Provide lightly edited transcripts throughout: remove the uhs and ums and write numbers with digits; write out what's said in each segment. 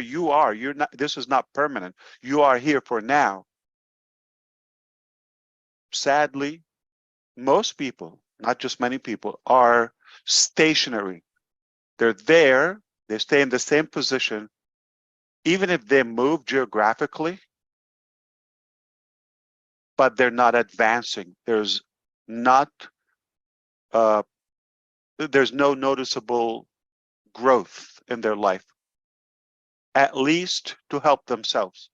you are. You're not, this is not permanent. You are here for now. Sadly, most people, not just many people, are stationary. They're there, they stay in the same position, even if they move geographically, but they're not advancing. There's no noticeable growth in their life, at least to help themselves.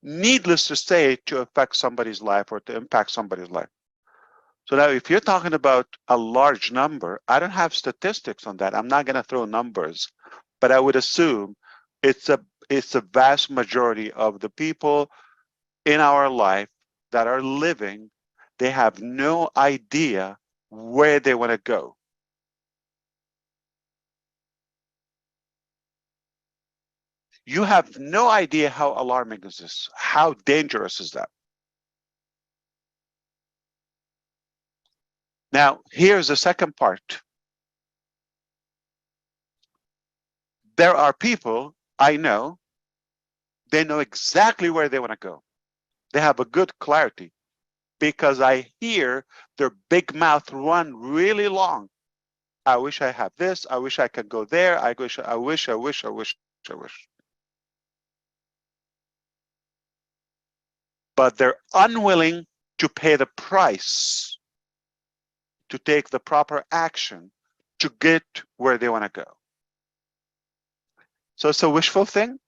Needless to say, to affect somebody's life or to impact somebody's life. So now if you're talking about a large number, I don't have statistics on that. I'm not going to throw numbers, but I would assume it's a vast majority of the people in our life that are living, they have no idea where they want to go. You have no idea how alarming is this? How dangerous is that? Now, here's the second part. There are people I know, they know exactly where they want to go. They have a good clarity because I hear their big mouth run really long. I wish I had this. I wish I could go there. I wish. But they're unwilling to pay the price, to take the proper action to get where they want to go. So it's a wishful thing.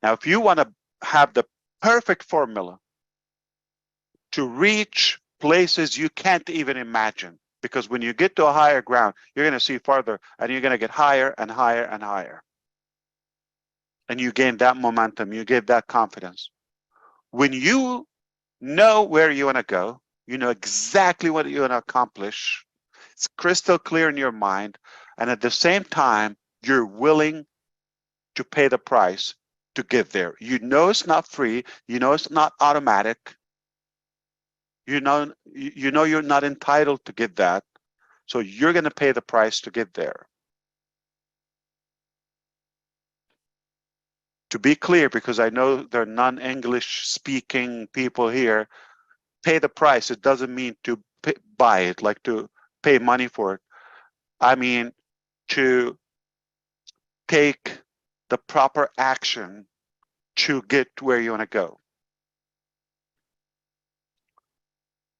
Now, if you want to have the perfect formula to reach places you can't even imagine, because when you get to a higher ground, you're going to see farther and you're going to get higher and higher and higher. And you gain that momentum, you get that confidence. When you know where you want to go, you know exactly what you want to accomplish, it's crystal clear in your mind, and at the same time, you're willing to pay the price to get there. You know it's not free, you know it's not automatic, you know you're not entitled to get that, so you're going to pay the price to get there. To be clear, because I know there are non-English speaking people here, pay the price, it doesn't mean to buy it, like to pay money for it. I mean to take the proper action to get where you want to go.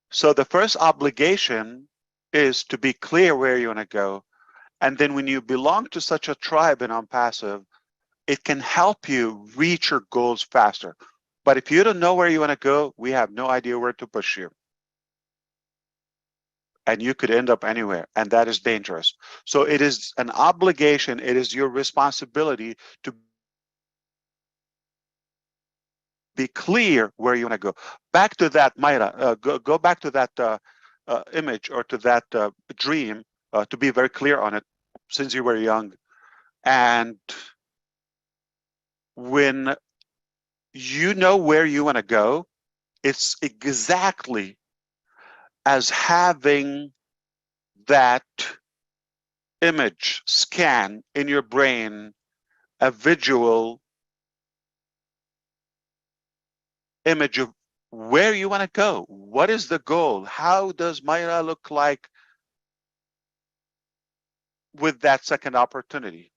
So the first obligation is to be clear where you want to go. And then when you belong to such a tribe in Onpassive, it can help you reach your goals faster. But if you don't know where you want to go, we have no idea where to push you. And you could end up anywhere, and that is dangerous. So it is an obligation, it is your responsibility to be clear where you want to go. Back to that, Mayra, go back to that image or to that dream, to be very clear on it, since you were young. And when you know where you want to go, it's exactly as having that image scan in your brain, a visual image of where you want to go. What is the goal? How does Mayra look like with that second opportunity?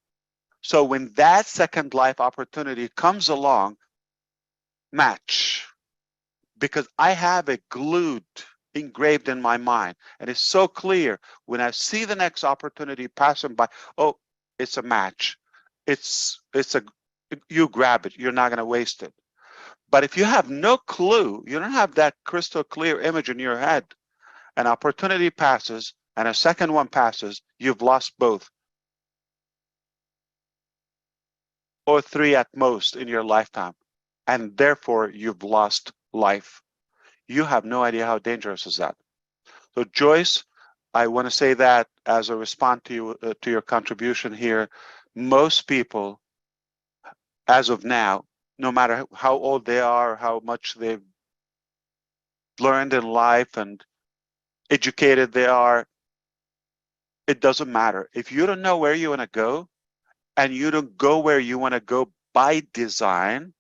So when that second life opportunity comes along, match. Because I have it glued, engraved in my mind. And it's so clear when I see the next opportunity passing by, oh, it's a match. You grab it, you're not going to waste it. But if you have no clue, you don't have that crystal clear image in your head, an opportunity passes and a second one passes, you've lost both. Or three at most in your lifetime. And therefore you've lost life. You have no idea how dangerous is that. So Joyce, I want to say that as a response to you, to your contribution here, most people, as of now, no matter how old they are, how much they've learned in life and educated they are, it doesn't matter. If you don't know where you want to go, and you don't go where you want to go by design,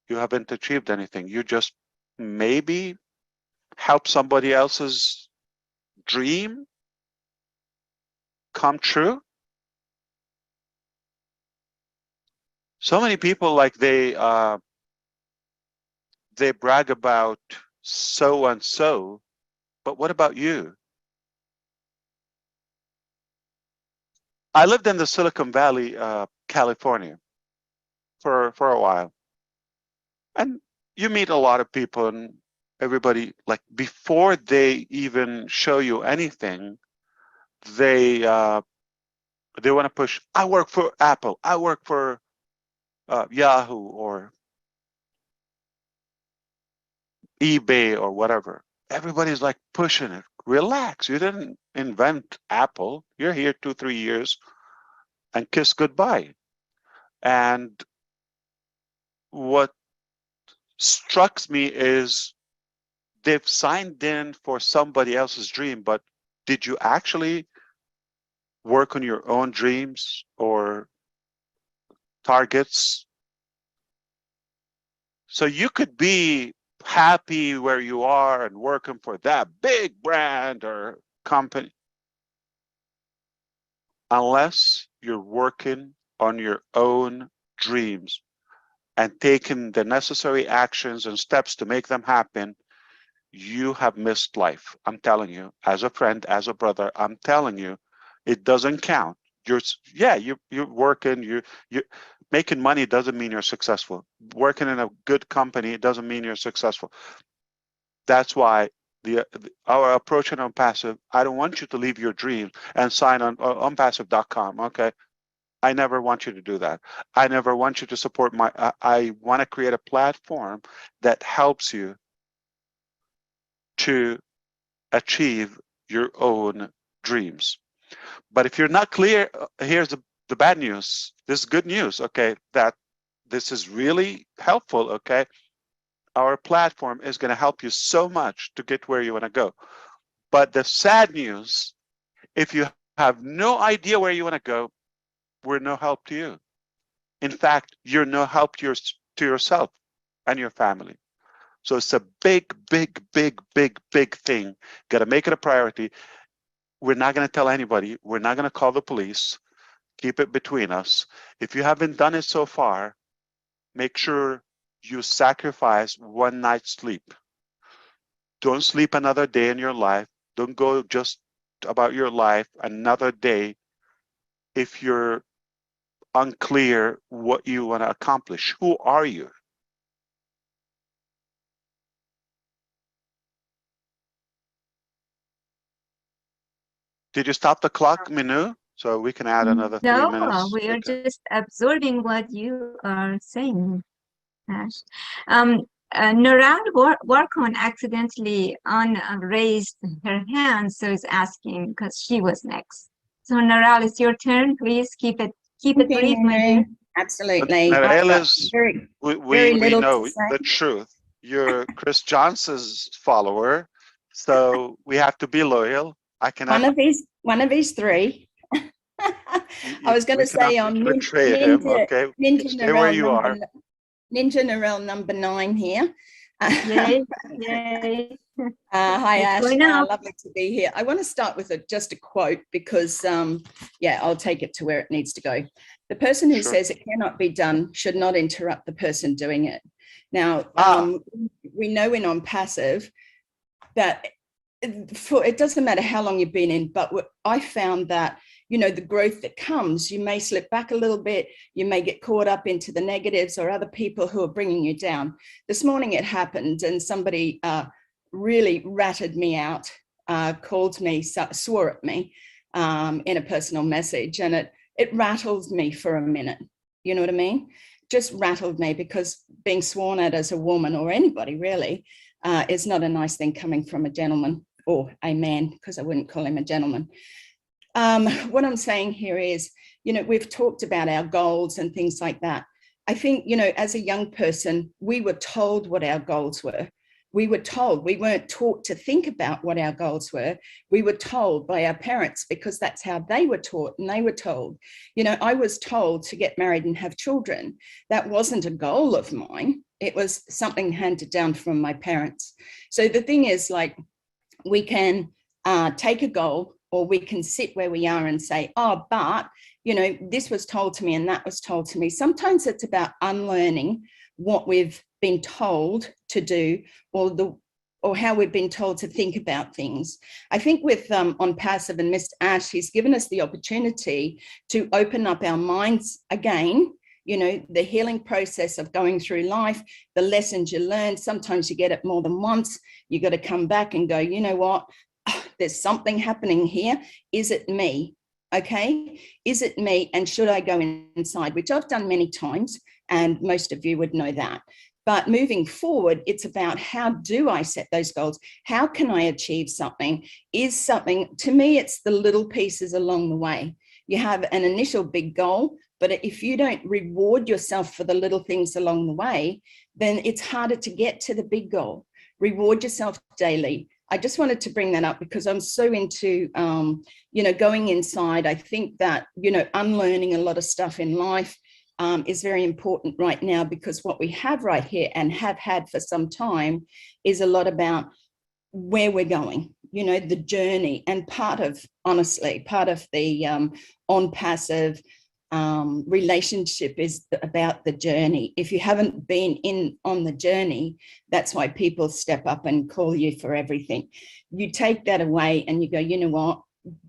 you haven't achieved anything. You just maybe help somebody else's dream come true. So many people, like, they brag about so and so, but what about you? I lived in the Silicon Valley, California, for a while, and you meet a lot of people, and everybody, like, before they even show you anything, they want to push. I work for Apple. I work for Yahoo or eBay or whatever. Everybody's like pushing it. Relax. You didn't invent Apple. You're here 2-3 years, and kiss goodbye. And what struck me is they've signed in for somebody else's dream, but did you actually work on your own dreams or targets? So you could be happy where you are and working for that big brand or company, unless you're working on your own dreams and taking the necessary actions and steps to make them happen. You have missed life. I'm telling you, as a friend, as a brother, I'm telling you, it doesn't count. You're working, you're making money doesn't mean you're successful. Working in a good company doesn't mean you're successful. That's why our approach in Onpassive, I don't want you to leave your dreams and sign on onpassive.com. Okay, I never want you to do that. I never want you to support my. I want to create a platform that helps you to achieve your own dreams. But if you're not clear, here's the bad news. This is good news, okay, that this is really helpful, okay? Our platform is going to help you so much to get where you want to go. But the sad news, if you have no idea where you want to go, we're no help to you. In fact, you're no help to yourself and your family. So it's a big, big, big, big, big thing. Got to make it a priority. We're not going to tell anybody. We're not going to call the police. Keep it between us. If you haven't done it so far, make sure you sacrifice one night's sleep. Don't sleep another day in your life. Don't go just about your life another day if you're unclear what you want to accomplish. Who are you? Did you stop the clock, Minu? So we can add another 3 minutes. No, we are just absorbing what you are saying, Ash. Nurad Warkon accidentally raised her hand, so is asking because she was next. So Nurad, it's your turn. Please keep it brief, my dear. Absolutely. We know the truth. You're Chris Johnson's follower, so we have to be loyal. I cannot. One of these three. I was going to say on Ninja Narelle number 9 here. Yay, yay. Hi, Ash. Lovely to be here. I want to start with just a quote because, yeah, I'll take it to where it needs to go. The person who says it cannot be done should not interrupt the person doing it. Now, we know in Onpassive that it doesn't matter how long you've been in, but I found that, you know, the growth that comes, you may slip back a little bit, you may get caught up into the negatives or other people who are bringing you down. This morning it happened and somebody really ratted me out, called me, swore at me in a personal message, and it rattled me for a minute. You know what I mean? Just rattled me, because being sworn at as a woman, or anybody really, is not a nice thing coming from a gentleman, or a man, because I wouldn't call him a gentleman. What I'm saying here is, you know, we've talked about our goals and things like that. I think, you know, as a young person, we were told what our goals were. we were told, we weren't taught to think about what our goals were. We were told by our parents because that's how they were taught and they were told. You know, I was told to get married and have children. That wasn't a goal of mine. It was something handed down from my parents. So the thing is, like, we can take a goal, or we can sit where we are and say, oh, but, you know, this was told to me and that was told to me. Sometimes it's about unlearning what we've been told to do, or how we've been told to think about things. I think with Onpassive and Mr. Ash, he's given us the opportunity to open up our minds again. You know, the healing process of going through life, the lessons you learn, sometimes you get it more than once. You got to come back and go, you know what, there's something happening here. Is it me? Okay, is it me? And should I go inside? Which I've done many times, and most of you would know that. But moving forward, it's about, how do I set those goals? How can I achieve something? Is something, to me, it's the little pieces along the way. You have an initial big goal, but if you don't reward yourself for the little things along the way, then it's harder to get to the big goal. Reward yourself daily. I just wanted to bring that up because I'm so into, you know, going inside. I think that, you know, unlearning a lot of stuff in life is very important right now, because what we have right here and have had for some time is a lot about where we're going, you know, the journey. And part of, honestly, part of the Onpassive relationship is about the journey. If you haven't been on the journey, that's why people step up and call you for everything. You take that away and you go, you know what,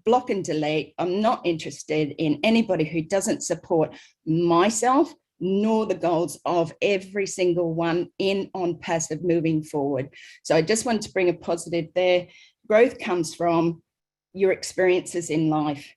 block and delete. I'm not interested in anybody who doesn't support myself nor the goals of every single one in Onpassive moving forward. So I just wanted to bring a positive there. Growth comes from your experiences in life.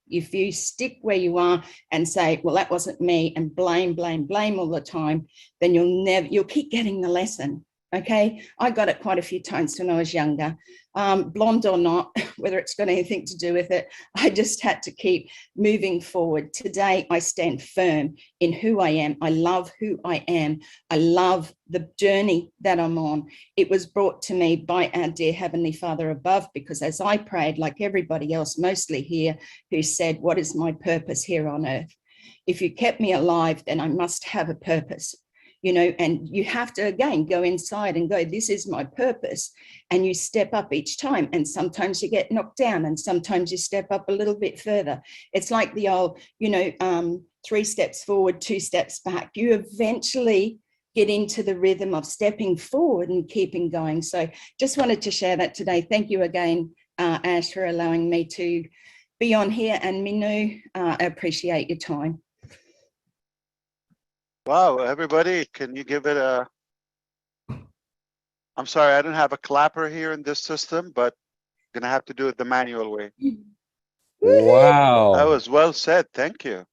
If you stick where you are and say, well, that wasn't me, and blame all the time, then you'll keep getting the lesson. Okay, I got it quite a few times when I was younger, blonde or not, whether it's got anything to do with it. I just had to keep moving forward. Today, I stand firm in who I am. I love who I am. I love the journey that I'm on. It was brought to me by our dear Heavenly Father above, because as I prayed, like everybody else, mostly here, who said, what is my purpose here on earth? If you kept me alive, then I must have a purpose. You know, and you have to, again, go inside and go, this is my purpose. And you step up each time. And sometimes you get knocked down and sometimes you step up a little bit further. It's like the old, you know, 3 steps forward, 2 steps back. You eventually get into the rhythm of stepping forward and keeping going. So just wanted to share that today. Thank you again, Ash, for allowing me to be on here. And Minu, I appreciate your time. Wow, everybody, can you give it a... I'm sorry, I don't have a clapper here in this system, but I'm gonna have to do it the manual way. Wow. That was well said, thank you.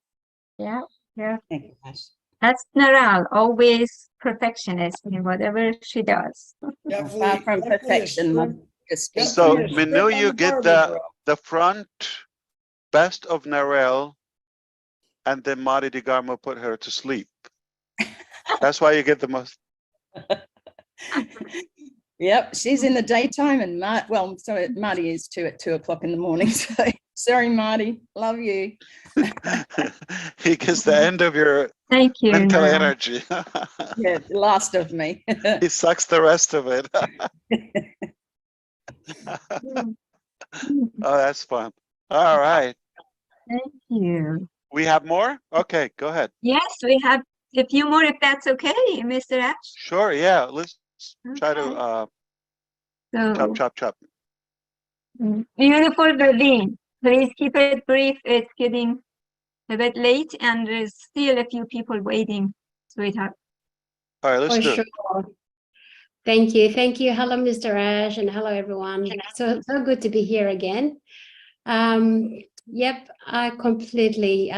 Yeah, yeah. Thank you, Ash. That's Naral, always perfectionist in whatever she does. Far from perfection, Mum. Just be So, honest. Minu, you get the front best of Narelle, and then Marty DeGarmo put her to sleep. That's why you get the most. Yep, she's in the daytime, and Marty is too at 2 o'clock in the morning. So sorry, Marty, love you. He gets the end of your Thank you, mental Naral. energy. Yeah, the last of me. He sucks the rest of it. Oh, that's fun. All right. Thank you. We have more? Okay, go ahead. Yes, we have a few more, if that's okay, Mr. Ash. Sure, yeah. Let's try to So, chop. beautiful Berlin. Please keep it brief. It's getting a bit late and there's still a few people waiting, sweetheart. All right, let's do it. Sure. Thank you. Thank you. Hello, Mr. Ash, and hello, everyone. So good to be here again. Yep, I completely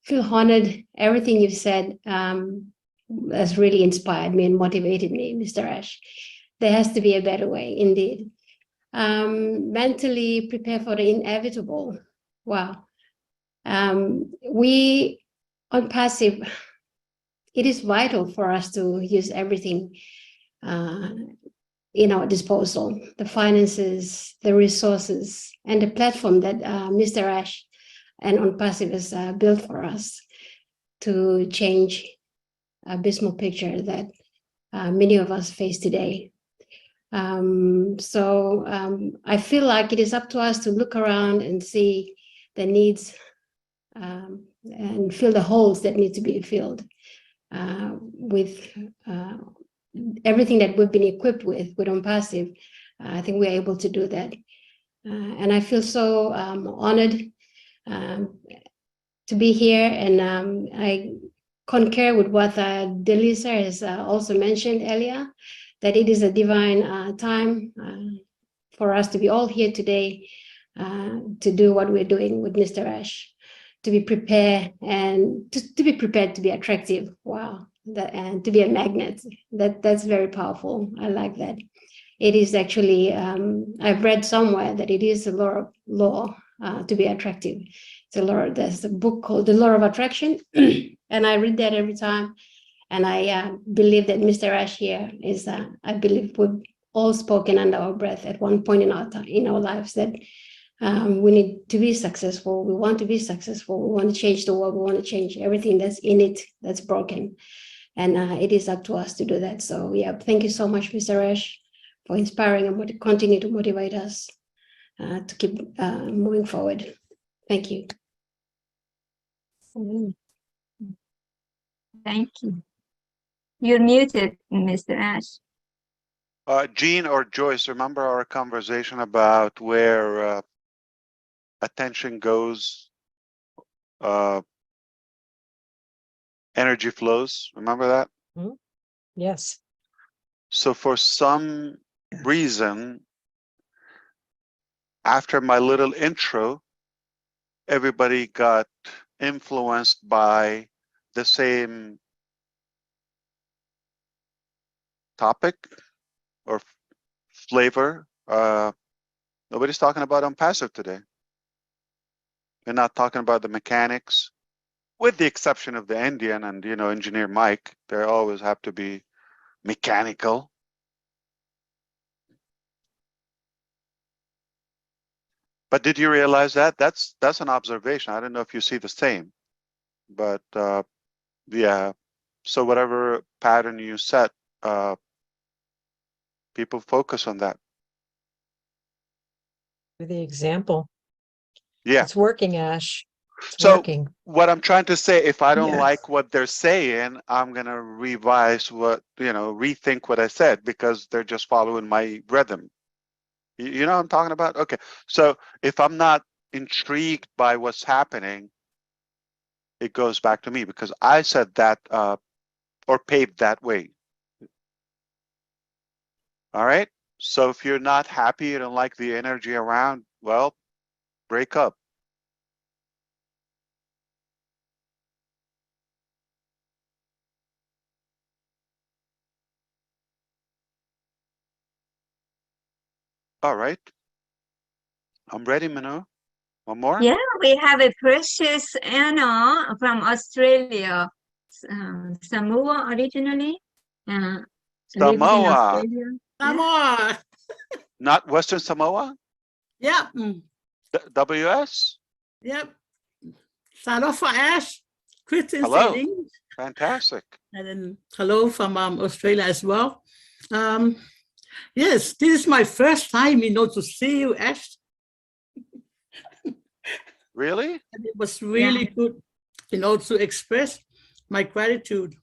feel honored. Everything you've said has really inspired me and motivated me, Mr. Ash. There has to be a better way, indeed. Mentally prepare for the inevitable. Wow. We Onpassive, it is vital for us to use everything in our disposal, the finances, the resources, and the platform that Mr. Ash and Onpassive has built for us to change a abysmal picture that many of us face today. I feel like it is up to us to look around and see the needs and fill the holes that need to be filled with everything that we've been equipped with Onpassive. I think we're able to do that. And I feel so honored to be here. And I concur with what Delisa has also mentioned earlier, that it is a divine time for us to be all here today to do what we're doing with Mr. Ash, to be prepared and to be prepared to be attractive. Wow. And to be a magnet. That's very powerful. I like that. It is actually, I've read somewhere that it is a law to be attractive. It's a law. There's a book called The Law of Attraction, and I read that every time. And I believe that Mr. Ash here is, I believe we've all spoken under our breath at one point in our lives that we need to be successful. We want to be successful. We want to change the world. We want to change everything that's in it, that's broken. And it is up to us to do that. So yeah, thank you so much, Mr. Ash, for inspiring and continue to motivate us to keep moving forward. Thank you. Thank you. You're muted, Mr. Ash. Jean or Joyce, remember our conversation about where attention goes, energy flows? Remember that? Mm-hmm. Yes. So for some reason, after my little intro, everybody got influenced by the same topic or flavor. Nobody's talking about Onpassive today. They're not talking about the mechanics, with the exception of the Indian and, you know, engineer Mike. They always have to be mechanical. But did you realize that? That's an observation. I don't know if you see the same, but yeah. So whatever pattern you set, people focus on that. With the example. Yeah. It's working, Ash. It's so working. What I'm trying to say, if I don't Yes. like what they're saying, I'm going to revise what, you know, rethink what I said, because they're just following my rhythm. You know what I'm talking about? Okay. So if I'm not intrigued by what's happening, it goes back to me because I said that or paved that way. All right. So if you're not happy, you don't like the energy around, well, break up. All right. I'm ready, Manole. One more? Yeah, we have a precious Anna from Australia, Samoa originally. Lives in Samoa. Australia. Samoa. Not Western Samoa? Yep. WS? Yep. Start off for Ash. Kristen Hello. Sailing. Fantastic. And then hello from Australia as well. Yes, this is my first time, you know, to see you, Ash. Really? And it was really good, you know, to express my gratitude.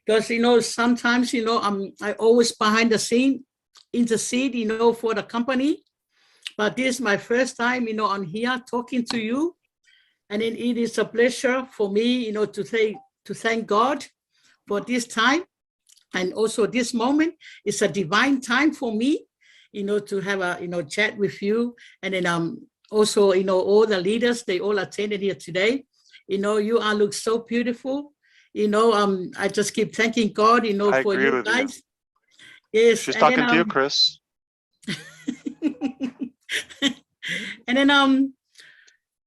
Because, you know, sometimes, you know, I always behind the scene, intercede, you know, for the company. But this is my first time, you know, on here talking to you. And it is a pleasure for me, you know, to thank God for this time. And also this moment is a divine time for me, you know, to have a, you know, chat with you. And then also, you know, all the leaders, they all attended here today. You know, you all look so beautiful. You know, I just keep thanking God, you know, for you guys. Yes. She's talking to you, Chris. And then,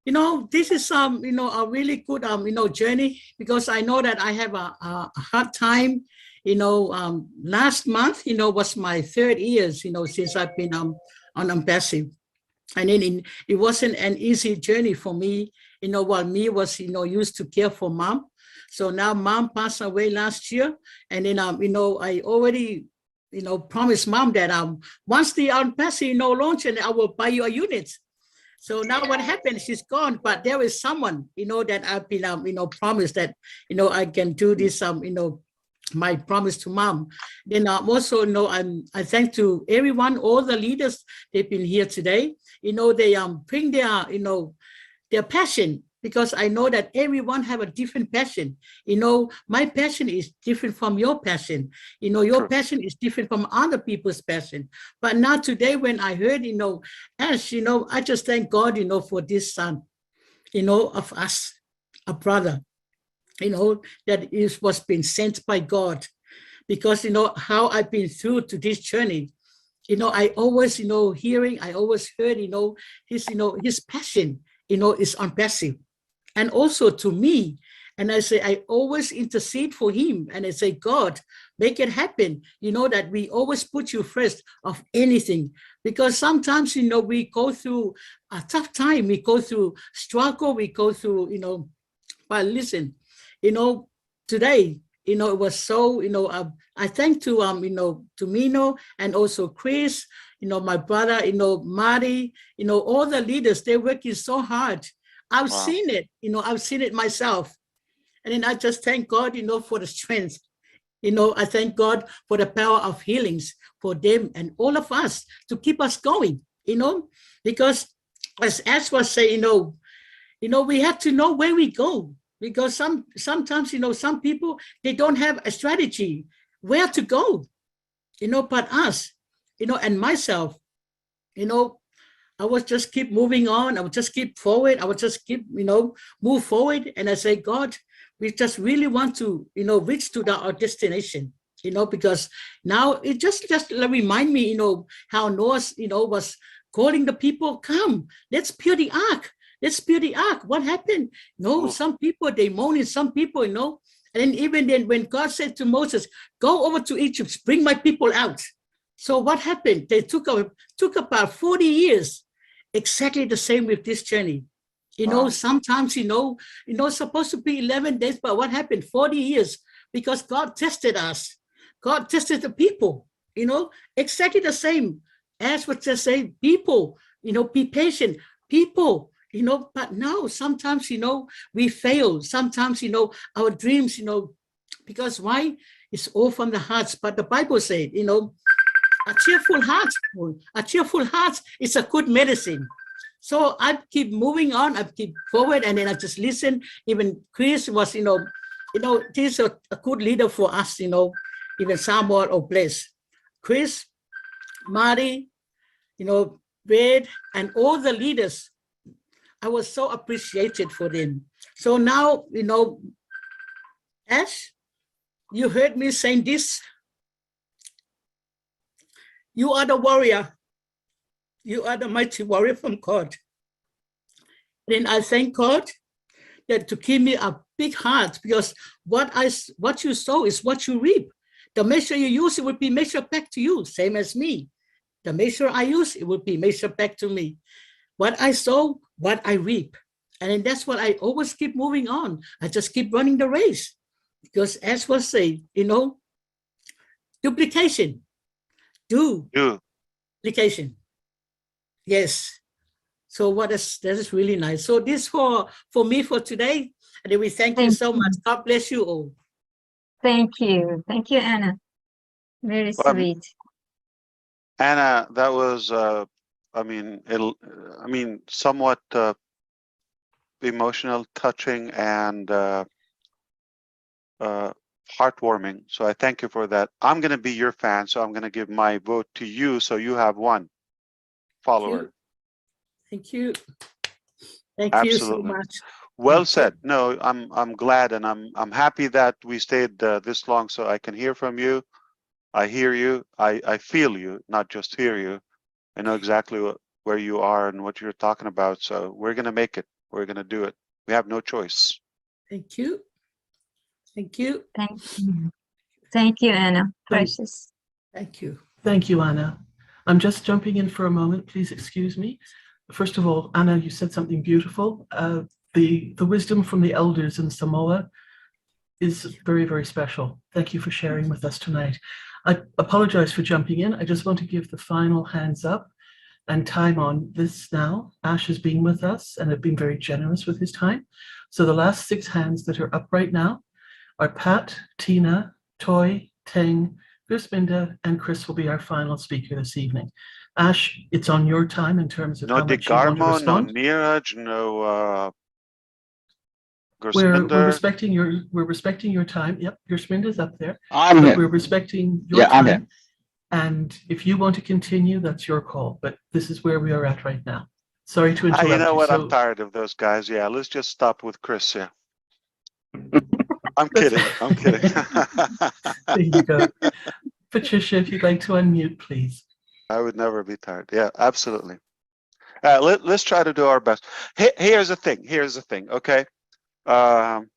you know, this is you know, a really good you know, journey, because I know that I have a hard time, last month, was my 3rd year, since I've been on Onpassive. And then it wasn't an easy journey for me, while me was, used to care for mom. So now mom passed away last year. And then, I already, promised mom that once the Onpassive, launch, and I will buy you a unit. So now what happened, she's gone, but there is someone, that I've been, promised that, I can do this, my promise to mom. Then also, I thank to everyone, all the leaders, they've been here today. They bring their, their passion, because I know that everyone have a different passion. My passion is different from your passion. Your passion is different from other people's passion. But now today, when I heard, Ash, I just thank God, for this son, of us, a brother, that was being sent by God, because, how I've been through to this journey. I always, I always heard, his passion, is Onpassive. And also to me, and I say, I always intercede for him. And I say, God, make it happen. That we always put you first of anything, because sometimes, we go through a tough time, we go through struggle, we go through, but listen, today, it was so, I thank to, to Mino and also Chris, my brother, Marty, all the leaders, they're working so hard. I've seen it, I've seen it myself. And then I just thank God, for the strength. I thank God for the power of healings for them and all of us to keep us going, because as Ash was saying, we have to know where we go, because sometimes, some people, they don't have a strategy where to go, but us, and myself, I would just keep moving on. I would just keep forward. I would just keep, move forward. And I say, God, we just really want to, reach to our destination, because now it just remind me, how Noah, was calling the people, come, let's build the ark. Let's build the ark. What happened? Some people, they moaning, some people, and then even then when God said to Moses, go over to Egypt, bring my people out. So what happened? They took about 40 years. Exactly the same with this journey. Sometimes, supposed to be 11 days, but what happened? 40 years, because God tested us. God tested the people, exactly the same as what just say, people, be patient, people, but now sometimes, we fail. Sometimes, our dreams, because why? It's all from the hearts. But the Bible said, a cheerful heart is a good medicine. So I keep moving on, I keep forward, and then I just listen. Even Chris was, he's a good leader for us, even Samuel or OBless. Chris, Marty, Red, and all the leaders, I was so appreciated for them. So now, Ash, you heard me saying this. You are the warrior. You are the mighty warrior from God. Then I thank God that to give me a big heart, because what you sow is what you reap. The measure you use, it will be measured back to you, same as me. The measure I use, it will be measured back to me. What I sow, what I reap. And then that's what I always keep moving on. I just keep running the race. Because as was said, duplication. Duplication. Yes. So that is really nice. So this for me for today. And then we thank you so much. God bless you all. Thank you. Thank you, Anna. Very sweet. Anna, that was, somewhat emotional, touching, and heartwarming. So I thank you for that. I'm going to be your fan, so I'm going to give my vote to you, so you have one follower. Thank you. Thank Absolutely. you so much. Well said. No, I'm glad, and I'm happy that we stayed this long, so I can hear from you. I hear you. I feel you, not just hear you. I know exactly where you are and what you're talking about. So we're gonna make it. We're gonna do it. We have no choice. Thank you. Thank you. Thank you. Thank you, Anna. Precious. Thank you. Thank you, Anna. I'm just jumping in for a moment. Please excuse me. First of all, Anna, you said something beautiful. The wisdom from the elders in Samoa is very, very special. Thank you for sharing with us tonight. I apologize for jumping in. I just want to give the final hands up and time on this now. Ash has been with us and have been very generous with his time. So the last 6 hands that are up right now are Pat, Tina, Toy, Teng, Gusminda, and Chris will be our final speaker this evening. Ash, it's on your time in terms of No how much you want to Digarmo, no respond. Neeraj, no We're Gusminder. respecting your time. Yep, Gusminda's up there. I'm But here. we're respecting your Yeah, I'm time. here. And if you want to continue, that's your call. But this is where we are at right now. Sorry to interrupt You know what? I'm So tired of those guys. Yeah, let's just stop with Chris. Yeah. I'm That's- kidding. I'm kidding. there you go. Patricia, if you'd like to unmute, please. I would never be tired. Yeah, absolutely. Let's try to do our best. Here's the thing. Here's the thing. Okay. I'm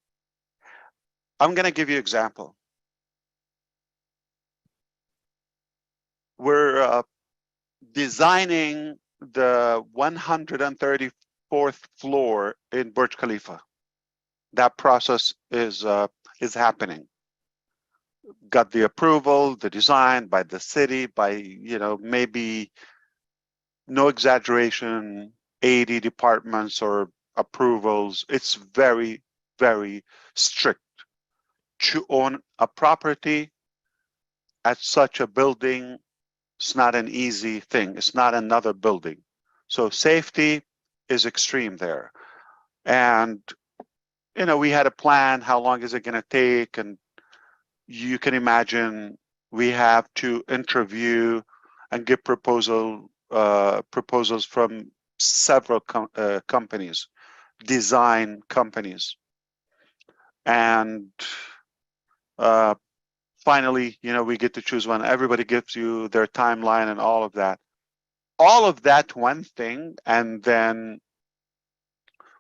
going to give you an example. We're designing the 134th floor in Burj Khalifa. That process is happening. Got the approval, the design by the city, by, you know, maybe no exaggeration, 80 departments or approvals. It's very, very strict. To own a property at such a building, it's not an easy thing. It's not another building. So safety is extreme there. And, you know, we had a plan, how long is it going to take? And you can imagine we have to interview and give proposals from several companies, design companies. And finally, you know, we get to choose one. Everybody gives you their timeline and all of that. All of that one thing, and then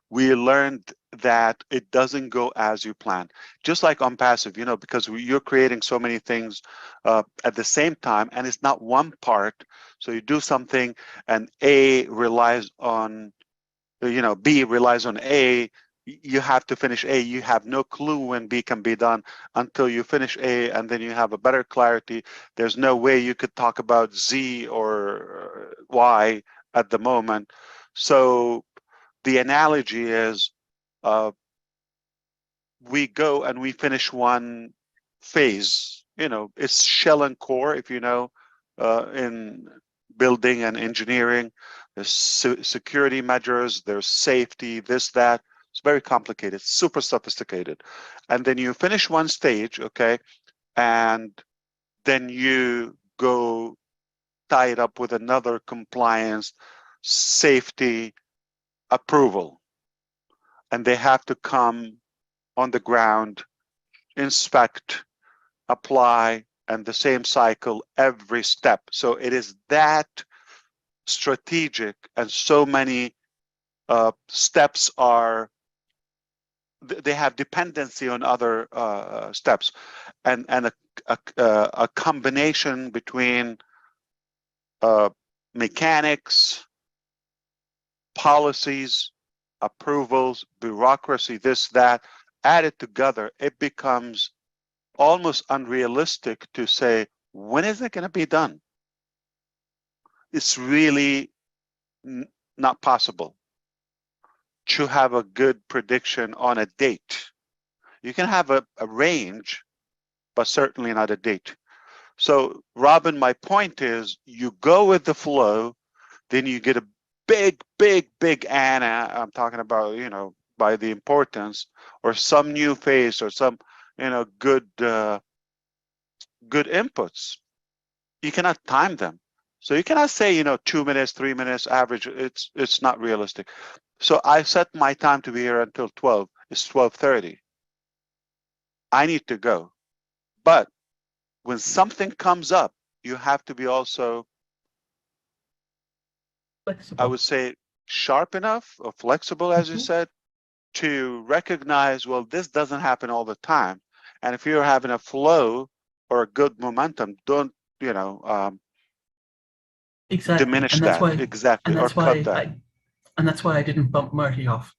we learned that it doesn't go as you plan. Just like Onpassive, you know, because you're creating so many things at the same time, and it's not one part. So you do something, and A relies on, you know, B relies on A. You have to finish A. You have no clue when B can be done until you finish A, and then you have a better clarity. There's no way you could talk about Z or Y at the moment. So the analogy is we go and we finish one phase. You know, it's shell and core, if you know, in building and engineering. There's security measures, there's safety, this, that. It's very complicated, super sophisticated. And then you finish one stage, okay, and then you go tie it up with another compliance, safety, approval. And they have to come on the ground, inspect, apply, and the same cycle every step. So it is that strategic, and so many steps are, they have dependency on other steps, and a combination between mechanics, policies, approvals, bureaucracy, this, that, added together, it becomes almost unrealistic to say, when is it going to be done? It's really not possible to have a good prediction on a date. You can have a range, but certainly not a date. So, Robin, my point is, you go with the flow, then you get a big Anna, I'm talking about, you know, by the importance, or some new phase, or some, you know, good inputs. You cannot time them. So you cannot say, you know, 2 minutes, 3 minutes average. It's not realistic. So I set my time to be here until 12. It's 12:30. I need to go. But when something comes up, you have to be also, Flexible. I would say, sharp enough or flexible, as you said, to recognize, well, this doesn't happen all the time. And if you're having a flow or a good momentum, don't, you know, Exactly. diminish And that's that. why, Exactly. and Or that's why cut that. and that's why I didn't bump Marty off.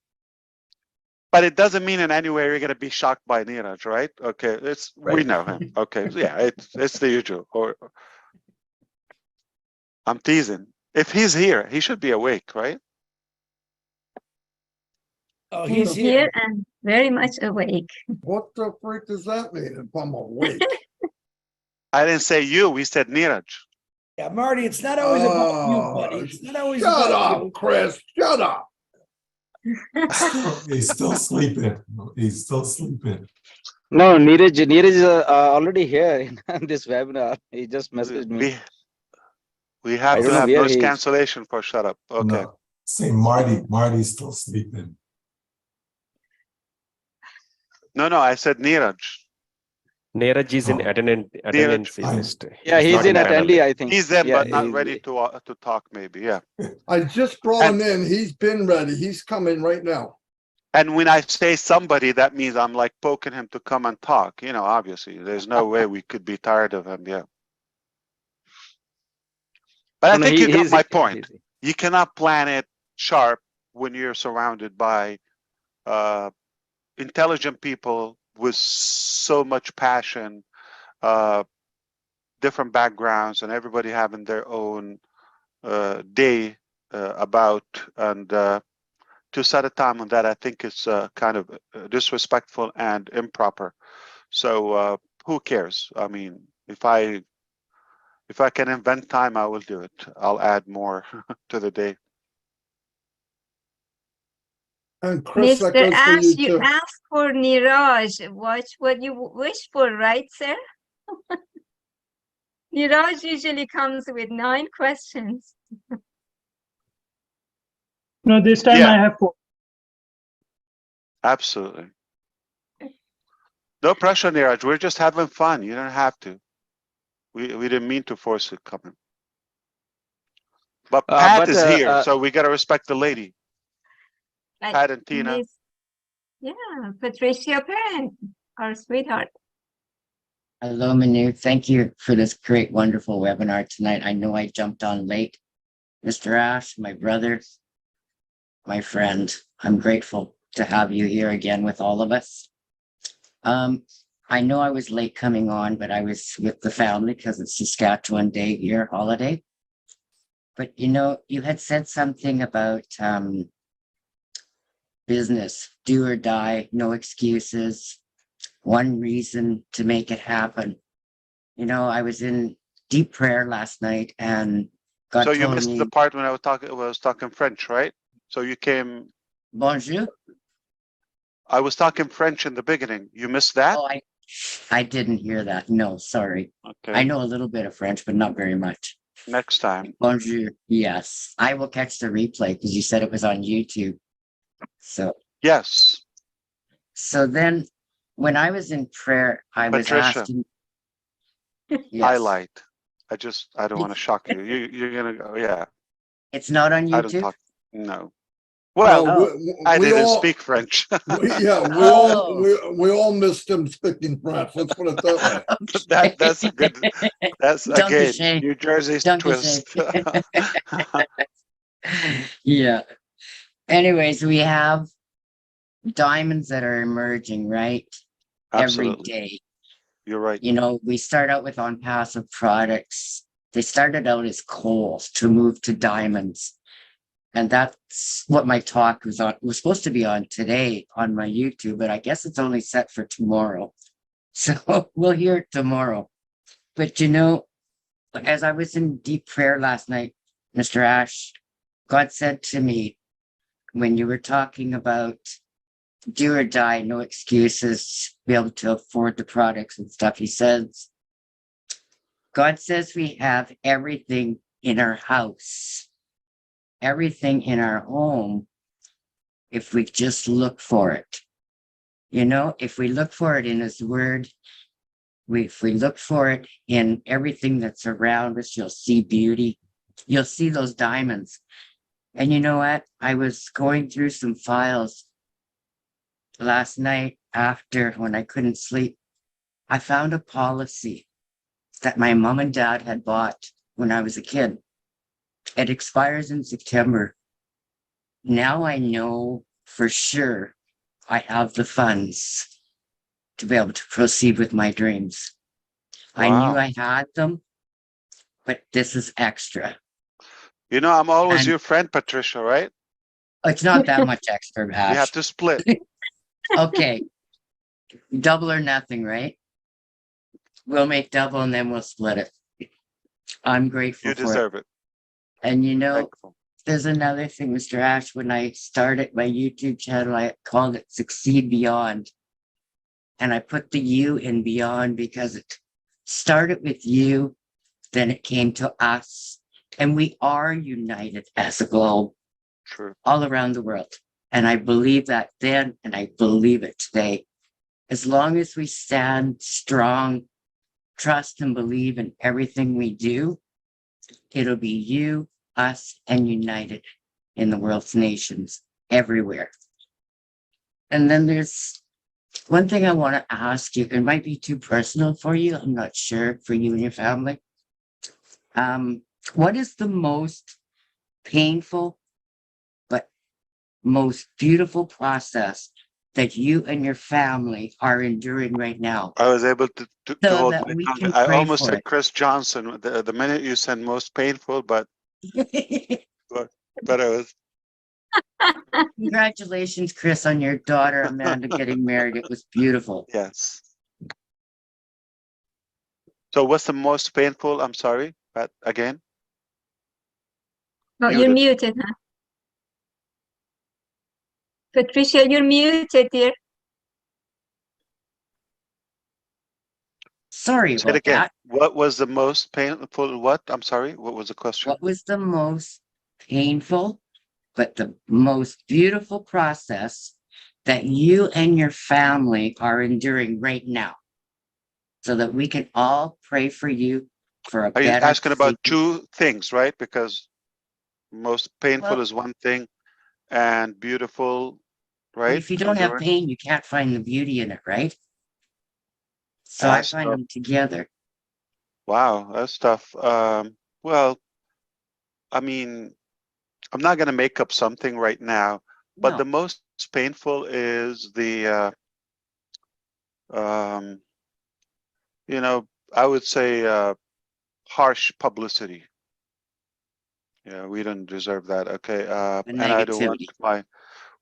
But it doesn't mean in any way you're going to be shocked by Neeraj, right? Okay, we Right. know him. Okay, yeah, it's the usual. Or I'm teasing. If he's here, he should be awake, right? Oh, He's he's here here. and very much awake. What the freak does that mean if I'm awake? I didn't say you. We said Neeraj. Yeah, Marty, it's not always about you, buddy. It's not always Shut about up, you. Chris. Shut up. He's still sleeping. He's still sleeping. No, Neeraj is already here in this webinar. He just messaged me. We have I to don't know have where noise he is. cancellation for shut up. Okay. No, say Marty's still sleeping. No, I said Neeraj. Neeraj is in Oh. attendance list. Yeah, he's not in panel. attendee, I think. He's in, Yeah, but not he's- ready to talk. Maybe, yeah. I just brought him in. He's been ready. He's coming right now. And when I say somebody, that means I'm like poking him to come and talk. You know, obviously, there's no way we could be tired of him. Yeah. But I No, think you got he's- my point. You cannot plan it sharp when you're surrounded by intelligent people with so much passion, different backgrounds, and everybody having their own day about. And to set a time on that, I think is kind of disrespectful and improper. So who cares? I mean, if I can invent time, I will do it. I'll add more to the day. And Chris, that Mr. goes for Ash, you you too. asked for Neeraj. Watch what you wish for, right, sir? Neeraj usually comes with 9 questions. No, this time Yeah. I have 4. Absolutely. No pressure, Neeraj. We're just having fun. You don't have to. We didn't mean to force it coming. But Pat is here, so we got to respect the lady. But Pat and Tina. Yeah, Patricia Parent, our sweetheart. Hello, Manu. Thank you for this great, wonderful webinar tonight. I know I jumped on late. Mr. Ash, my brother, my friend, I'm grateful to have you here again with all of us. I know I was late coming on, but I was with the family because it's Saskatchewan Day here, holiday. But you know, you had said something about business, do or die, no excuses, one reason to make it happen. You know, I was in deep prayer last night and God So you told missed me, the part when I was talking French, right? So you came. Bonjour. I was talking French in the beginning. You missed that? Oh, I didn't hear that. No, sorry. Okay. I know a little bit of French, but not very much. Next time. Bonjour. Yes, I will catch the replay because you said it was on YouTube. So Yes. So then when I was in prayer, I was Patricia. asking. Highlight. I don't want to shock you. You're gonna go, yeah. It's not on I don't YouTube? talk. No. Well, I we didn't all- speak French. we all missed him speaking French. Let's put it that way. That's a good. That's Danke again schön. New Jersey's Danke twist. schön. Yeah. Anyways, we have diamonds that are emerging, right? Every Absolutely. day. You're right. You know, we start out with Onpassive products. They started out as coals to move to diamonds. And that's what my talk was on. It was supposed to be on today on my YouTube, but I guess it's only set for tomorrow. So we'll hear it tomorrow. But you know, as I was in deep prayer last night, Mr. Ash, God said to me, when you were talking about do or die, no excuses, be able to afford the products and stuff, he says, God says we have everything in our house, everything in our home, if we just look for it. You know, if we look for it in his word, if we look for it in everything that's around us, you'll see beauty. You'll see those diamonds. And you know what? I was going through some files last night after when I couldn't sleep. I found a policy that my mom and dad had bought when I was a kid. It expires in September. Now I know for sure I have the funds to be able to proceed with my dreams. I knew Wow. I had them, but this is extra. You know, I'm always And- your friend, Patricia, right? It's not that much extra, We have Ash. to split. Okay. Double or nothing, right? We'll make double and then we'll split it. I'm grateful You for it. deserve it. And you know, Thankful. there's another thing, Mr. Ash. When I started my YouTube channel, I called it Succeed Beyond. And I put the you in beyond because it started with you, then it came to us. And we are united as a globe True. all around the world. And I believe that then, and I believe it today. As long as we stand strong, trust and believe in everything we do, it'll be you, us, and united in the world's nations everywhere. And then there's one thing I want to ask you. It might be too personal for you. I'm not sure, for you and your family. What is the most painful but most beautiful process that you and your family are enduring right now? I was able to So hold that my we tongue. can I pray almost for said it. Chris Johnson the minute you said most painful, but I was. Congratulations, Chris, on your daughter Amanda getting married. It was beautiful. Yes. So what's the most painful? I'm sorry, but again. Oh, you're muted, huh? Patricia, you're muted, dear. Sorry Say it about again. that. What was the most painful? What? I'm sorry. What was the question? What was the most painful but the most beautiful process that you and your family are enduring right now, so that we can all pray for you for a Are you better asking about future? two things, right? Because most painful Well, is one thing, and beautiful, right? if you don't have Enduring. pain, you can't find the beauty in it, right? So I That's find tough. them together. Wow, that's tough. Well, I mean, I'm not going to make up something right now, but No. the most painful is the, you know, I would say harsh publicity. Yeah, we don't deserve that. Okay. The And I don't want negativity.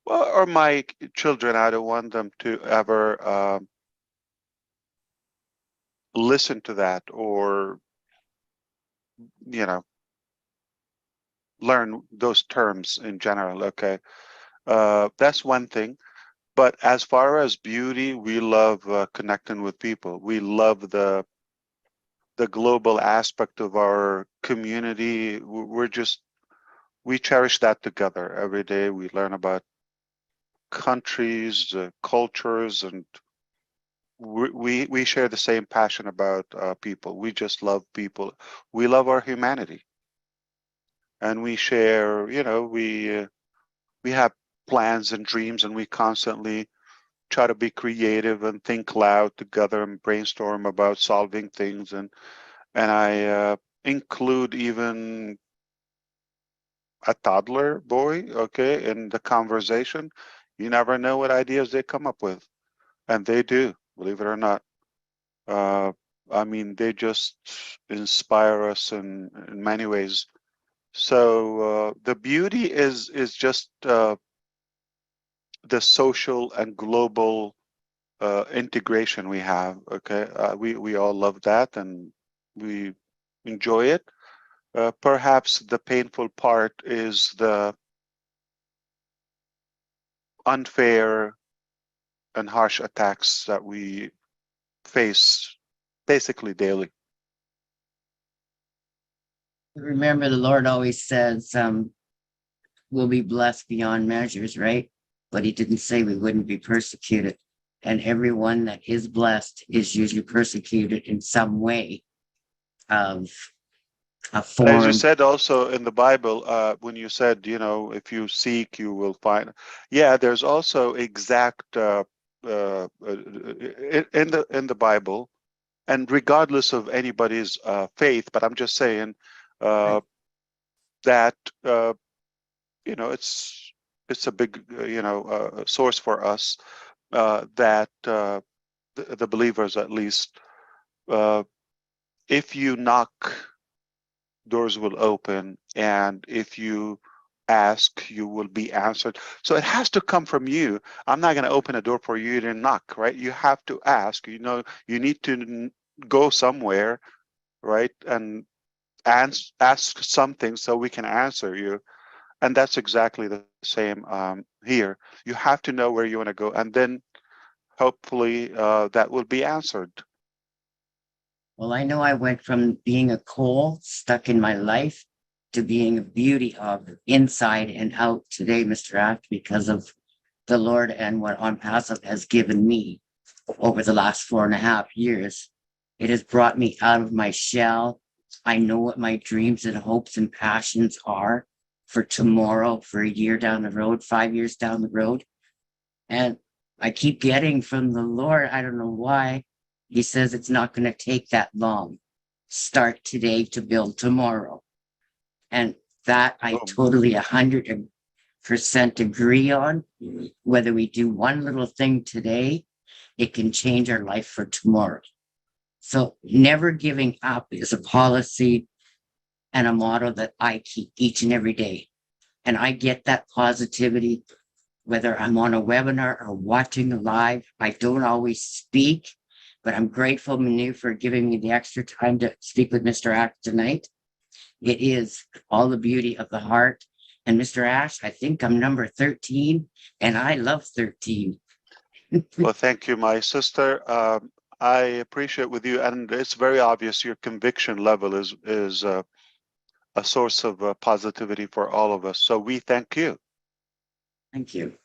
or my children, I don't want them to ever listen to that or, you know, learn those terms in general. Okay. That's one thing. But as far as beauty, we love connecting with people. We love the global aspect of our community. We cherish that together every day. We learn about countries, cultures, and we share the same passion about people. We just love people. We love our humanity, and we share. You know, we have plans and dreams, and we constantly try to be creative and think loud together and brainstorm about solving things. And I include even a toddler boy, okay, in the conversation. You never know what ideas they come up with, and they do, believe it or not. I mean, they just inspire us in many ways. So the beauty is just the social and global integration we have. Okay, we all love that and we enjoy it. Perhaps the painful part is the unfair and harsh attacks that we face basically daily. Remember, the Lord always says, we'll be blessed beyond measures, right? But he didn't say we wouldn't be persecuted. And everyone that is blessed is usually persecuted in some way of a form. But as you said also in the Bible, when you said, you know, if you seek, you will find. Yeah, there's also exact in the Bible, and regardless of anybody's faith, but I'm just saying that it's a big source for us, that the believers, at least, if you knock, doors will open, and if you ask, you will be answered. So it has to come from you. I'm not going to open a door for you to knock, right? You have to ask. You need to go somewhere, right, and ask something so we can answer you. And that's exactly the same here. You have to know where you want to go, and then hopefully that will be answered. Well, I know I went from being a coal stuck in my life to being a beauty of inside and out today, Mr. Act, because of the Lord and what Onpassive has given me over the last 4.5 years. It has brought me out of my shell. I know what my dreams and hopes and passions are for tomorrow, for a year down the road, 5 years down the road. And I keep getting from the Lord, I don't know why, he says it's not going to take that long. Start today to build tomorrow. And that I totally 100% agree on. Whether we do one little thing today, it can change our life for tomorrow. So never giving up is a policy and a motto that I keep each and every day. And I get that positivity, whether I'm on a webinar or watching live. I don't always speak, but I'm grateful, Manole, for giving me the extra time to speak with Mr. Ash tonight. It is all the beauty of the heart. And Mr. Ash, I think I'm number 13, and I love 13. Well, thank you, my sister. I appreciate with you, and it's very obvious your conviction level is a source of positivity for all of us. So we thank you. Thank you.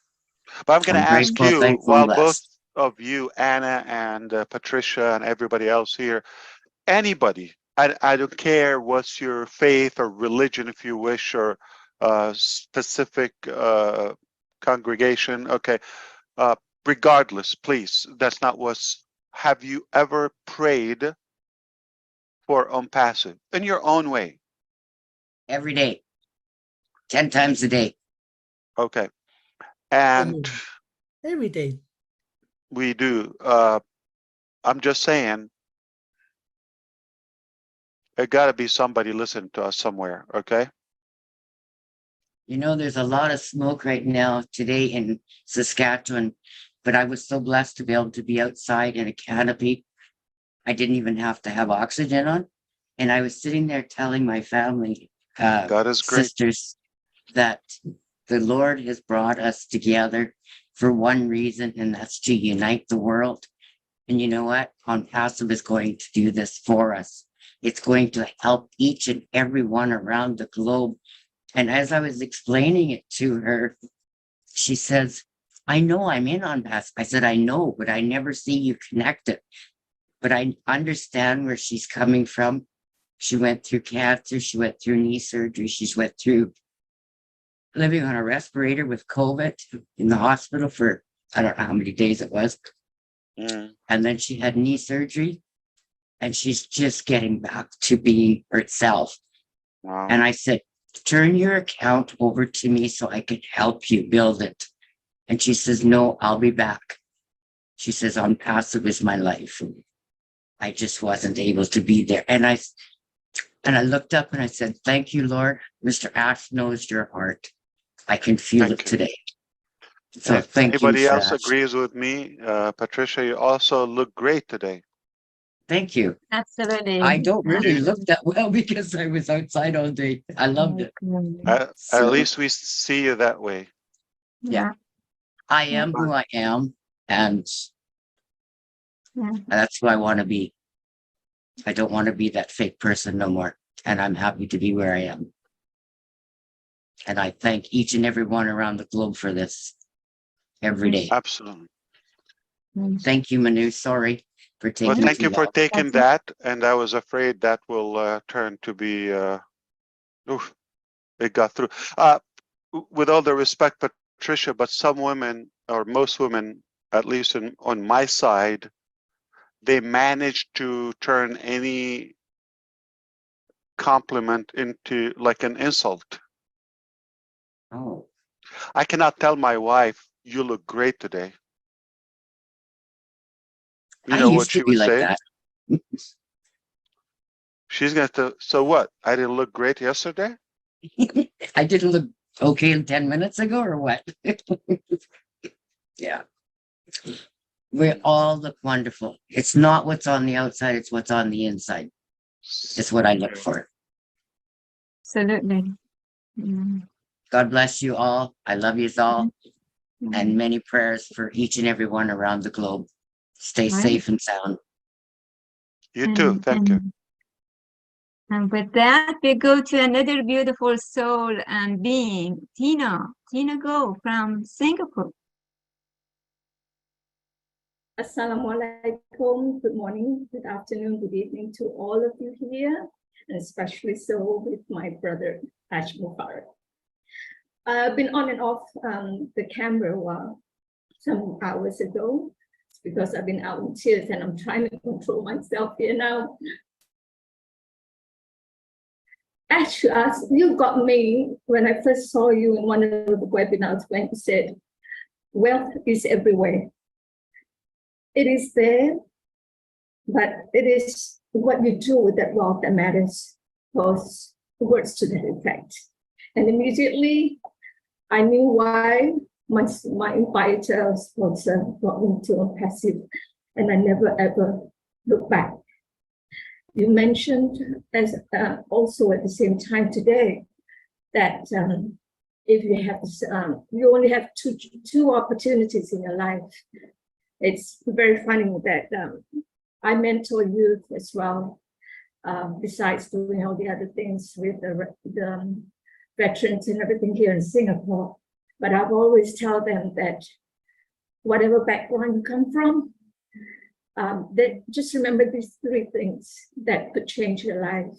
But I'm going to ask grateful, you, thankful, while and both blessed. of you, Anna and Patricia and everybody else here, anybody, I don't care what's your faith or religion, if you wish, or specific congregation, okay, regardless, please, that's not what's, have you ever prayed for Onpassive in your own way? Every day, 10 times a day. Okay. And every day we do. I'm just saying, there got to be somebody listening to us somewhere, okay? There's a lot of smoke right now today in Saskatchewan, but I was so blessed to be able to be outside in a canopy. I didn't even have to have oxygen on. And I was sitting there telling my family, God is great. sisters, that the Lord has brought us together for one reason, and that's to unite the world. And you know what? Onpassive is going to do this for us. It's going to help each and every one around the globe. And as I was explaining it to her, she says, I know I'm in Onpassive. I said, I know, but I never see you connected. But I understand where she's coming from. She went through cancer. She went through knee surgery. She's went through living on a respirator with COVID in the hospital for, I don't know how many days it was. And then she had knee surgery, and she's just getting back to being herself. Wow. And I said, turn your account over to me so I can help you build it. And she says, no, I'll be back. She says, Onpassive is my life. I just wasn't able to be there. And I looked up and I said, thank you, Lord. Mr. Ash knows your heart. I can feel it today. So if thank you, anybody Mr. else Ash. agrees with me, Patricia, you also look great today. Thank you. Absolutely. I don't really look that well because I was outside all day. I loved it. At least we see you that way. Yeah. I am who I am, and that's who I want to be. I don't want to be that fake person no more. And I'm happy to be where I am. And I thank each and every one around the globe for this every day. Absolutely. Thank you, Manole. Sorry for taking Well, thank too you for long. taking that. And I was afraid that will turn to be, it got through. With all the respect, Patricia, but some women, or most women, at least on my side, they manage to turn any compliment into like an insult. Oh. I cannot tell my wife, "You look great today." You I know what used she to be would like say? that. She's going to, "So what? I didn't look great yesterday?" I didn't look okay 10 minutes ago or what? Yeah. We all look wonderful. It's not what's on the outside, it's what's on the inside. It's what I look for. Absolutely. Mm. God bless you all. I love you all. Mm. And many prayers for each and every one around the globe. Stay Right. safe and sound. You too. Thank you. And with that, we go to another beautiful soul and being, Tina. Tina Go from Singapore. Assalamualaikum. Good morning, good afternoon, good evening to all of you here, and especially so with my brother, Mufareh. I've been on and off the camera some hours ago. It's because I've been out in tears and I'm trying to control myself here now. Ash, you got me when I first saw you in one of the webinars when you said, wealth is everywhere. It is there, but it is what you do with that wealth that matters. Those words to that effect. And immediately I knew why my inviter sponsor brought me to Onpassive, and I never ever looked back. You mentioned as also at the same time today that if you have you only have two opportunities in your life. It's very funny that I mentor youth as well, besides doing all the other things with the veterans and everything here in Singapore. But I've always tell them that whatever background you come from, that just remember these three things that could change your life.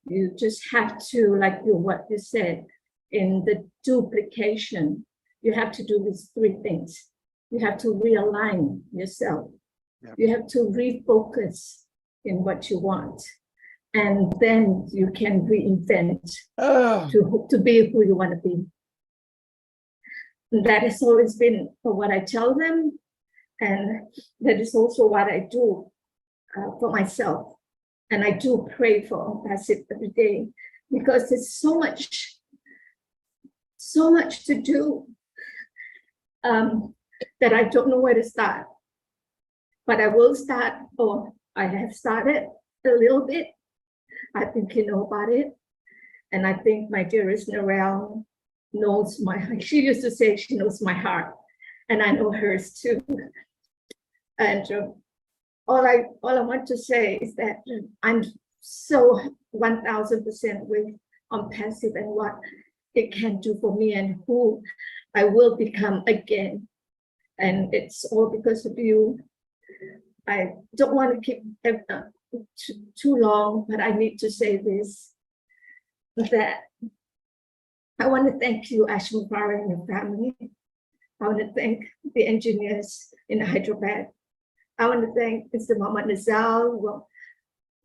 You just have to, like what you said, in the duplication, you have to do these three things. You have to realign yourself. Yep. You have to refocus in what you want. And then you can reinvent to be who you want to be. And that has always been what I tell them. And that is also what I do for myself. And I do pray for Onpassive every day because there's so much to do that I don't know where to start. But I will start, or I have started a little bit. I think you know about it. And I think my dearest Narelle knows she used to say she knows my heart. And I know hers too. And all I want to say is that I'm so 1000% with Onpassive and what it can do for me and who I will become again. And it's all because of you. I don't want to keep too long, but I need to say this, that I want to thank you, Mufareh, and your family. I want to thank the engineers in Hyderabad. I want to thank Mr. Muhammad Nazal,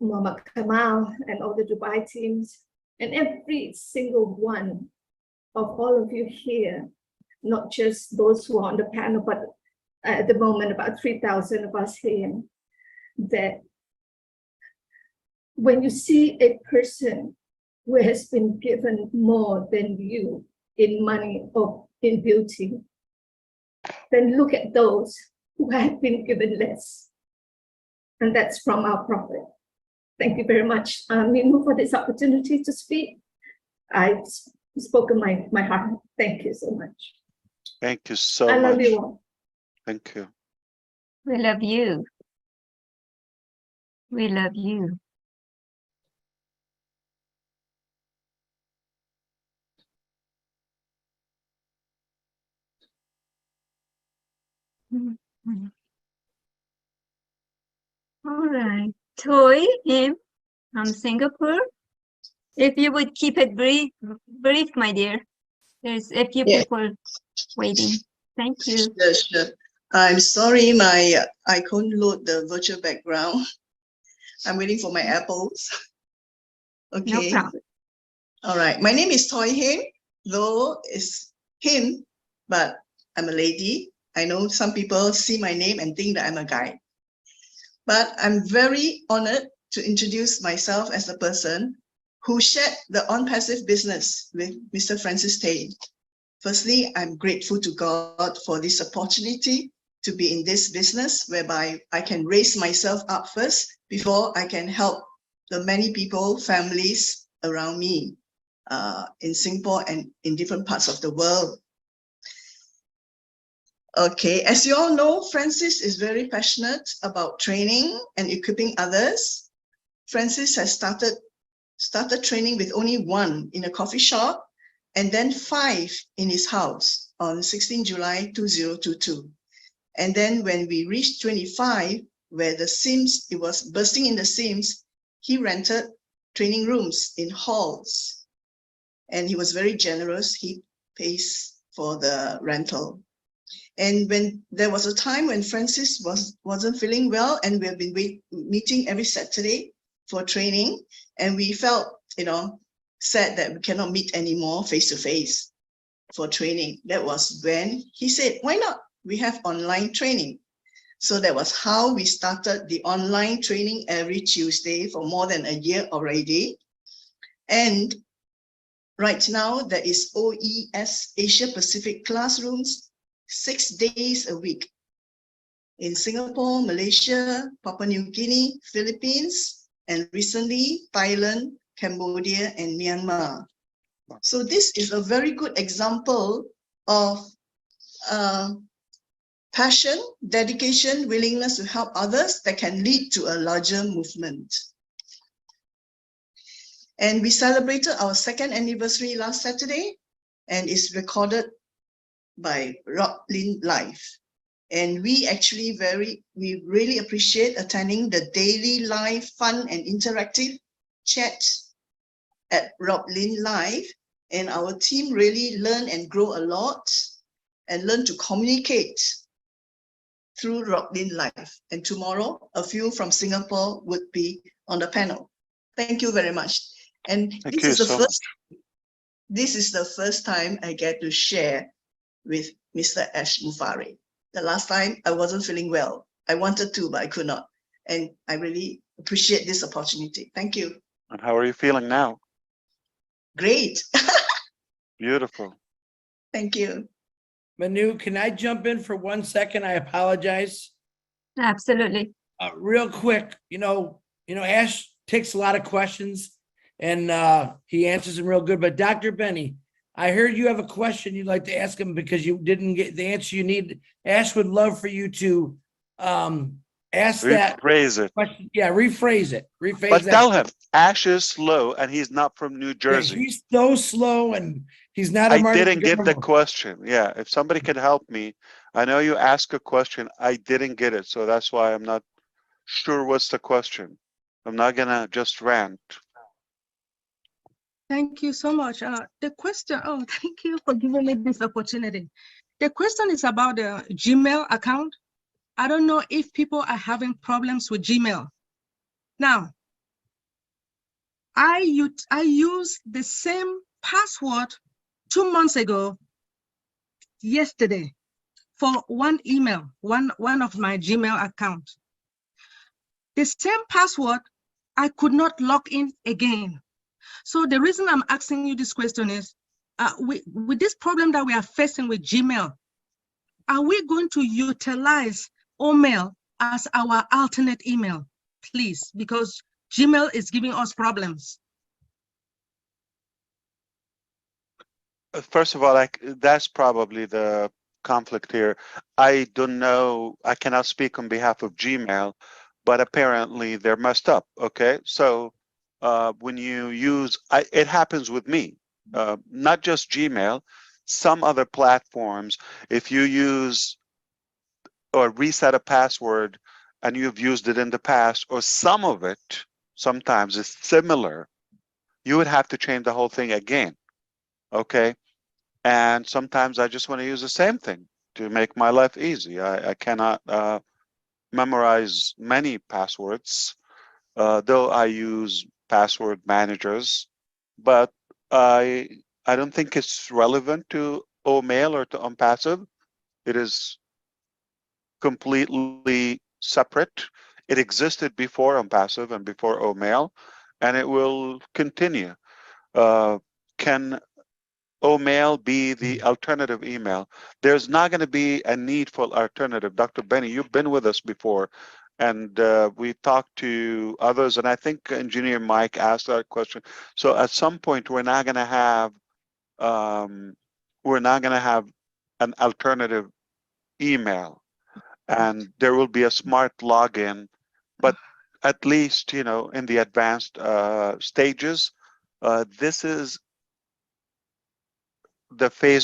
Muhammad Kamal, and all the Dubai teams, and every single one of all of you here, not just those who are on the panel, but at the moment, about 3,000 of us here, that when you see a person who has been given more than you in money or in beauty, then look at those who have been given less. And that's from our Prophet. Thank you very much, OMINOO, for this opportunity to speak. I've spoken my heart. Thank you so much. Thank you so much. I love you all. Thank you. We love you. We love you. All right, Toy, him from Singapore. If you would keep it brief, my dear. There's a few people waiting. Thank you. Sure. I'm sorry, I couldn't load the virtual background. I'm waiting for my apples. Okay. No problem. All right. My name is Toy Him, though it's him, but I'm a lady. I know some people see my name and think that I'm a guy. But I'm very honored to introduce myself as the person who shared the Onpassive business with Mr. Francis Tay. Firstly, I'm grateful to God for this opportunity to be in this business whereby I can raise myself up first before I can help the many people, families around me in Singapore and in different parts of the world. Okay, as you all know, Francis is very passionate about training and equipping others. Francis has started training with only 1 in a coffee shop and then 5 in his house on 16 July 2022. And then when we reached 25, where the seams, it was bursting in the seams, he rented training rooms in halls. And he was very generous. He pays for the rental. And when there was a time when Francis wasn't feeling well, and we have been meeting every Saturday for training, and we felt, sad that we cannot meet anymore face to face for training. That was when he said, why not? We have online training. So that was how we started the online training every Tuesday for more than a year already. And right now there is OES Asia Pacific classrooms 6 days a week in Singapore, Malaysia, Papua New Guinea, Philippines, and recently Thailand, Cambodia, and Myanmar. So this is a very good example of passion, dedication, willingness to help others that can lead to a larger movement. And we celebrated our 2nd anniversary last Saturday, and it's recorded by Roblin Live. And we actually we really appreciate attending the daily live, fun and interactive chat at Roblin Live. And our team really learn and grow a lot and learn to communicate through Roblin Live. And tomorrow, a few from Singapore would be on the panel. Thank you very much. And this is the first time I get to share with Mr. Ash Mufareh. The last time I wasn't feeling well. I wanted to, but I could not. And I really appreciate this opportunity. Thank you. And how are you feeling now? Great. Beautiful. Thank you. Manu, can I jump in for 1 second? I apologize. Absolutely. Real quick, Ash takes a lot of questions and he answers them real good. But Dr. Benny, I heard you have a question you'd like to ask him because you didn't get the answer you need. Ash would love for you to ask that question. Yeah, rephrase it. But tell him Ash is slow and he's not from New Jersey. Yeah, he's so slow and he's not a I didn't get the question. Yeah, if somebody could help me. I know you asked a question. I didn't get it. So that's why I'm not sure what's the question. I'm not gonna just rant. Thank you so much. The question, thank you for giving me this opportunity. The question is about the Gmail account. I don't know if people are having problems with Gmail. Now, I used the same password 2 months ago, yesterday, for one email, one of my Gmail accounts. The same password, I could not log in again. So the reason I'm asking you this question is, with this problem that we are facing with Gmail, are we going to utilize OMail as our alternate email, please? Because Gmail is giving us problems. First of all, that's probably the conflict here. I don't know. I cannot speak on behalf of Gmail, but apparently they're messed up. Okay, so when you use, it happens with me, not just Gmail, some other platforms. If you use or reset a password and you've used it in the past, or some of it sometimes is similar, you would have to change the whole thing again. Okay, and sometimes I just want to use the same thing. to make my life easy. I cannot memorize many passwords, though I use password managers, but I don't think it's relevant to OMail or to Onpassive. It is completely separate. It existed before Onpassive and before OMail, and it will continue. Can OMail be the alternative email? There's not going to be a need for alternative. Dr. Benny, you've been with us before, and we talked to others, and I think Engineer Mike asked that question. So at some point, we're not going to have an alternative email, and there will be a smart login, but at least, you know, in the advanced stages, this is the phase